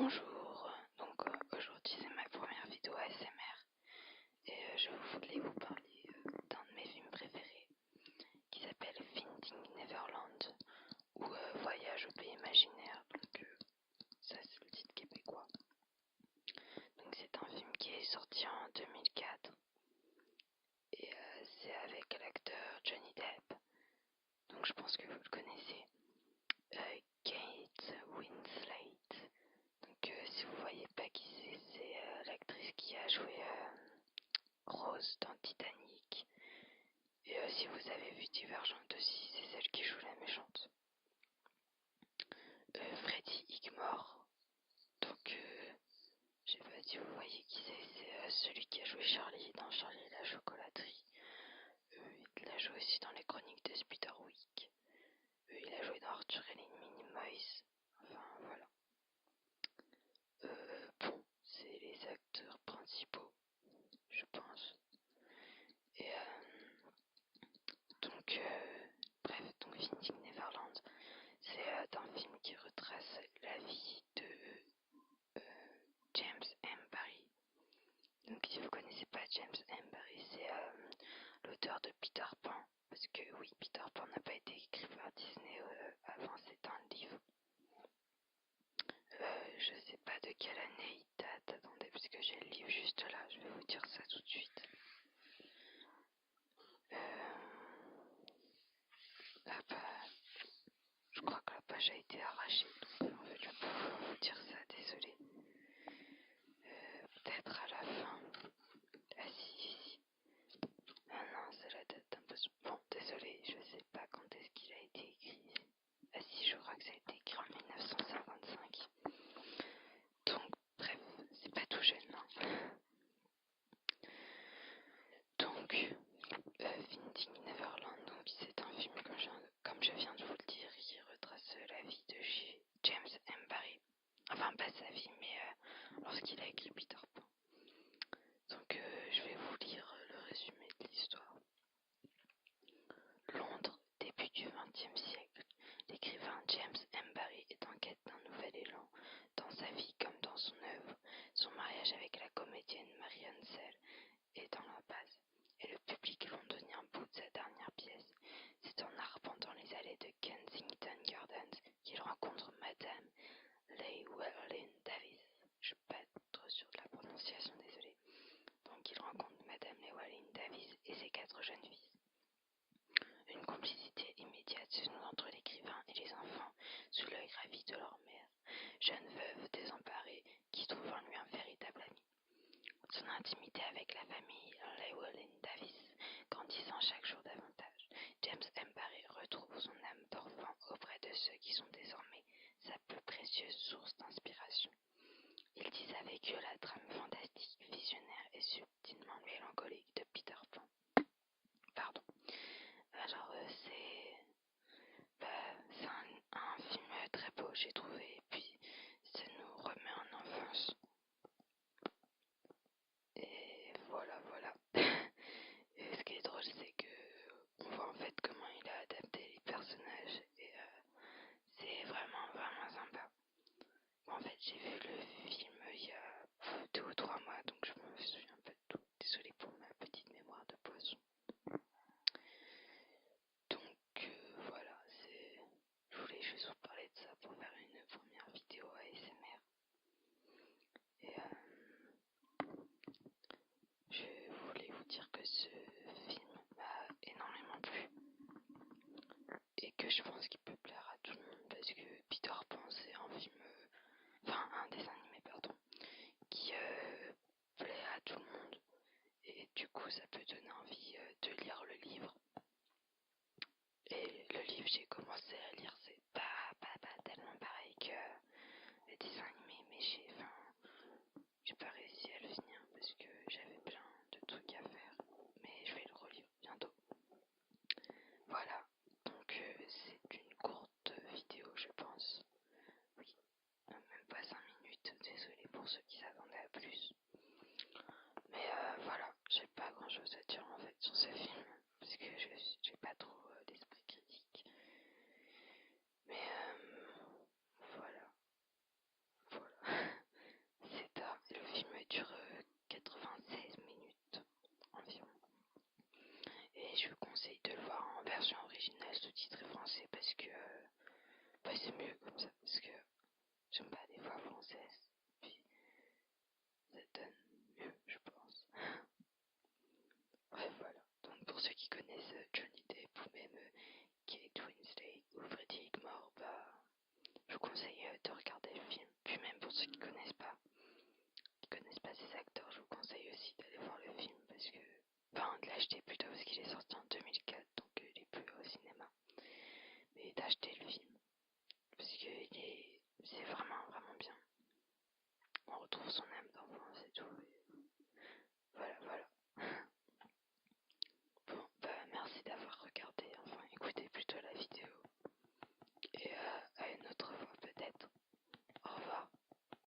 Bonjour, donc aujourd'hui c'est ma première vidéo ASMR et je voulais vous parler d'un de mes films préférés qui s'appelle Finding Neverland ou Voyage au pays imaginaire, donc ça c'est le titre québécois. Donc c'est un film qui est sorti en 2004 et c'est avec l'acteur Johnny Depp, donc je pense que vous le connaissez, Kate Winslet. Donc si vous voyez pas qui c'est l'actrice qui a joué Rose dans Titanic. Et si vous avez vu Divergente aussi, c'est celle qui joue la méchante. Freddie Highmore. Donc je sais pas si vous voyez qui c'est celui qui a joué Charlie dans Charlie et la chocolaterie. Il a joué aussi dans les chroniques de Spiderwick. Il a joué dans Arthur et les Minimoys. Enfin voilà. Bon, c'est les acteurs principaux, je pense. Et bref, donc Finding Neverland, c'est un film qui retrace la vie de James M. Barrie. Donc si vous connaissez pas James M. Barrie, c'est l'auteur de Peter Pan. Parce que oui, Peter Pan n'a pas été écrit par Disney avant, c'est un livre. Je sais pas de quelle année il date, attendez, parce que j'ai le livre juste là, je vais vous dire ça tout de suite. Ah bah, je crois que la page a été arrachée, donc en fait je peux pas vous dire ça, désolé. Peut-être à la fin. Ah si. Ah non, c'est la date d'imposition. Bon, désolé, je sais pas quand est-ce qu'il a été écrit. Ah si, je crois que ça a été écrit en 1955. Donc, bref, c'est pas tout jeune, non. Donc, Finding Neverland, donc c'est un film, comme je viens de vous le dire, qui retrace la vie de James M. Barrie. Enfin, pas sa vie, mais lorsqu'il a écrit Peter Pan. Donc, je vais vous lire le résumé de l'histoire. Londres, début du XXe siècle. L'écrivain James M. Barrie est en quête d'un nouvel élan dans sa vie comme dans son œuvre. Son mariage avec la comédienne Marion Sell est dans l'impasse et le public londonien boude sa dernière pièce. C'est en arpentant les allées de Kensington Gardens qu'il rencontre Madame Llewellyn Davis. Je suis pas trop sûre de la prononciation, désolé. Donc il rencontre Madame Llewellyn Davis et ses 4 jeunes filles. Une complicité immédiate se noue entre l'écrivain et les enfants sous l'œil ravi de leur mère, jeune veuve désemparée qui trouve en lui un véritable ami. Son intimité avec la famille Llewellyn Davis grandissant chaque jour davantage, James M. Barrie retrouve son âme d'enfant auprès de ceux qui sont désormais sa plus précieuse source d'inspiration. Il tisse avec eux la trame fantastique, visionnaire et subtilement mélancolique de Peter Pan. Pardon. Alors c'est un film très beau, j'ai trouvé, et puis ça nous remet en enfance. Et voilà. Et ce qui est drôle, c'est que on voit en fait comment il a adapté les personnages et c'est vraiment sympa. Bon, en fait, j'ai vu le film il y a 2 ou 3 mois, donc je me souviens pas de tout. Désolée pour ma petite mémoire de poisson. Donc voilà, je voulais juste vous parler de ça pour faire une première vidéo ASMR. Et je voulais vous dire que ce film m'a énormément plu et que je pense qu'il peut plaire à tout le monde parce que Peter Pan c'est un film, un dessin animé pardon, qui plaît à tout le monde et du coup ça peut donner envie de lire le livre. Et le livre j'ai commencé à lire, c'est pas tellement pareil que le dessin animé, mais j'ai pas réussi à le finir parce que j'avais plein de trucs à faire, mais je vais le relire bientôt. Voilà, donc c'est une courte vidéo je pense, oui, même pas 5 minutes, désolé pour ceux qui s'attendaient à plus. Mais voilà, j'ai pas grand chose à dire en fait sur ce film, parce que j'ai pas trop d'esprit critique. conseille de regarder le film. Puis même pour ceux qui connaissent pas ces acteurs, je vous conseille aussi d'aller voir le film parce que, enfin, de l'acheter plutôt parce qu'il est sorti en 2004, donc il est plus au cinéma. Mais d'acheter le film parce que c'est vraiment